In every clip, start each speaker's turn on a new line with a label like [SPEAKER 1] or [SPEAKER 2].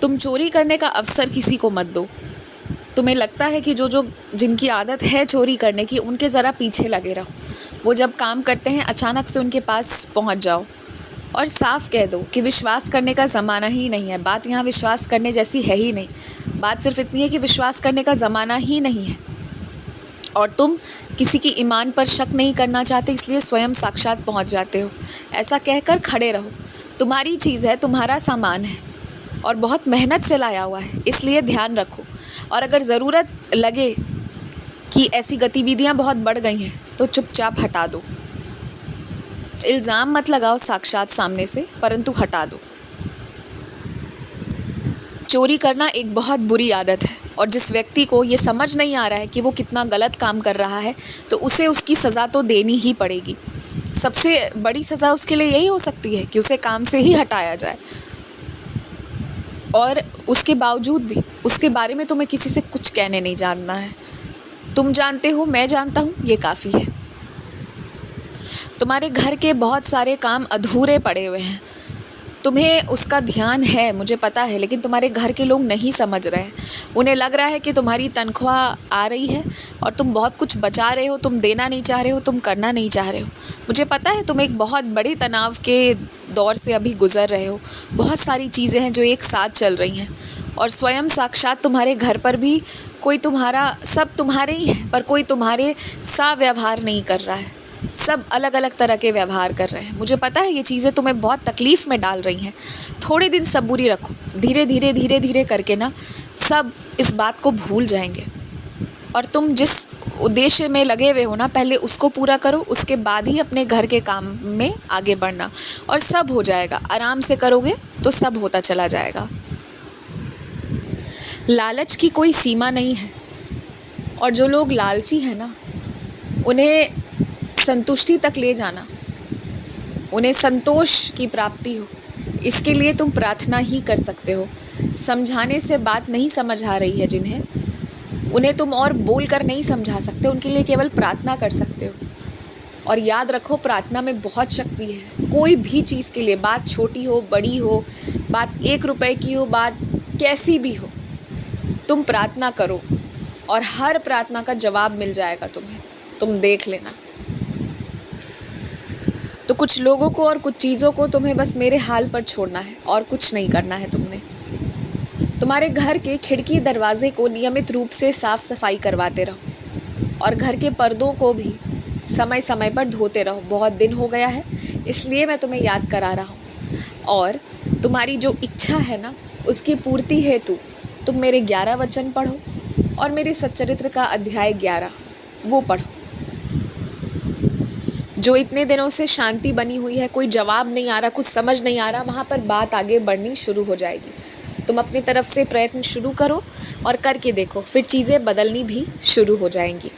[SPEAKER 1] तुम चोरी करने का अवसर किसी को मत दो। तुम्हें लगता है कि जो जिनकी आदत है चोरी करने की, उनके ज़रा पीछे लगे रहो। वो जब काम करते हैं अचानक से उनके पास पहुंच जाओ और साफ कह दो कि विश्वास करने का ज़माना ही नहीं है। बात यहाँ विश्वास करने जैसी है ही नहीं। बात सिर्फ इतनी है कि विश्वास करने का ज़माना ही नहीं है और तुम किसी की ईमान पर शक नहीं करना चाहते, इसलिए स्वयं साक्षात पहुंच जाते हो। ऐसा कहकर खड़े रहो। तुम्हारी चीज़ है, तुम्हारा सामान है और बहुत मेहनत से लाया हुआ है, इसलिए ध्यान रखो। और अगर ज़रूरत लगे कि ऐसी गतिविधियां बहुत बढ़ गई हैं तो चुपचाप हटा दो। इल्ज़ाम मत लगाओ साक्षात सामने से, परंतु हटा दो। चोरी करना एक बहुत बुरी आदत है और जिस व्यक्ति को ये समझ नहीं आ रहा है कि वो कितना गलत काम कर रहा है तो उसे उसकी सज़ा तो देनी ही पड़ेगी। सबसे बड़ी सज़ा उसके लिए यही हो सकती है कि उसे काम से ही हटाया जाए और उसके बावजूद भी उसके बारे में तुम्हें किसी से कुछ कहने नहीं जानना है। तुम जानते हो, मैं जानता हूँ, ये काफ़ी है। तुम्हारे घर के बहुत सारे काम अधूरे पड़े हुए हैं, तुम्हें उसका ध्यान है, मुझे पता है, लेकिन तुम्हारे घर के लोग नहीं समझ रहे हैं। उन्हें लग रहा है कि तुम्हारी तनख्वाह आ रही है और तुम बहुत कुछ बचा रहे हो, तुम देना नहीं चाह रहे हो, तुम करना नहीं चाह रहे हो। मुझे पता है तुम एक बहुत बड़े तनाव के दौर से अभी गुज़र रहे हो। बहुत सारी चीज़ें हैं जो एक साथ चल रही हैं और स्वयं साक्षात तुम्हारे घर पर भी कोई तुम्हारा, सब तुम्हारे ही हैं पर कोई तुम्हारे सा व्यवहार नहीं कर रहा है। सब अलग अलग तरह के व्यवहार कर रहे हैं। मुझे पता है ये चीज़ें तुम्हें बहुत तकलीफ़ में डाल रही हैं। थोड़े दिन सबूरी रखो, धीरे धीरे करके ना सब इस बात को भूल जाएंगे और तुम जिस उद्देश्य में लगे हुए हो ना, पहले उसको पूरा करो, उसके बाद ही अपने घर के काम में आगे बढ़ना और सब हो जाएगा। आराम से करोगे तो सब होता चला जाएगा। लालच की कोई सीमा नहीं है और जो लोग लालची हैं ना, उन्हें संतुष्टि तक ले जाना, उन्हें संतोष की प्राप्ति हो, इसके लिए तुम प्रार्थना ही कर सकते हो। समझाने से बात नहीं समझ आ रही है जिन्हें, उन्हें तुम और बोल कर नहीं समझा सकते, उनके लिए केवल प्रार्थना कर सकते हो। और याद रखो, प्रार्थना में बहुत शक्ति है। कोई भी चीज़ के लिए, बात छोटी हो बड़ी हो, बात 1 रुपए की हो, बात कैसी भी हो, तुम प्रार्थना करो और हर प्रार्थना का जवाब मिल जाएगा तुम्हें, तुम देख लेना। तो कुछ लोगों को और कुछ चीज़ों को तुम्हें बस मेरे हाल पर छोड़ना है और कुछ नहीं करना है तुमने। तुम्हारे घर के खिड़की दरवाजे को नियमित रूप से साफ सफाई करवाते रहो और घर के पर्दों को भी समय समय पर धोते रहो। बहुत दिन हो गया है, इसलिए मैं तुम्हें याद करा रहा हूँ। और तुम्हारी जो इच्छा है ना, उसकी पूर्ति हेतु तुम मेरे 11 वचन पढ़ो और मेरे सच्चरित्र का अध्याय 11 वो पढ़ो। जो इतने दिनों से शांति बनी हुई है, कोई जवाब नहीं आ रहा, कुछ समझ नहीं आ रहा, वहाँ पर बात आगे बढ़नी शुरू हो जाएगी। तुम अपनी तरफ से प्रयत्न शुरू करो और करके देखो, फिर चीज़ें बदलनी भी शुरू हो जाएंगी।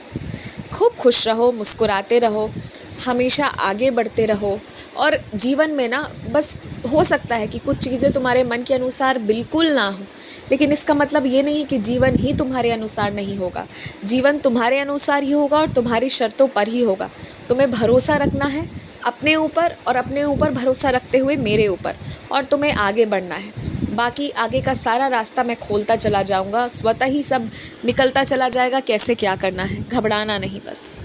[SPEAKER 1] खूब खुश रहो, मुस्कुराते रहो, हमेशा आगे बढ़ते रहो। और जीवन में ना, बस हो सकता है कि कुछ चीज़ें तुम्हारे मन के अनुसार बिल्कुल ना हो, लेकिन इसका मतलब ये नहीं कि जीवन ही तुम्हारे अनुसार नहीं होगा। जीवन तुम्हारे अनुसार ही होगा और तुम्हारी शर्तों पर ही होगा। तुम्हें भरोसा रखना है अपने ऊपर और अपने ऊपर भरोसा रखते हुए मेरे ऊपर, और तुम्हें आगे बढ़ना है। बाकी आगे का सारा रास्ता मैं खोलता चला जाऊँगा, स्वतः ही सब निकलता चला जाएगा। कैसे क्या करना है, घबराना नहीं बस।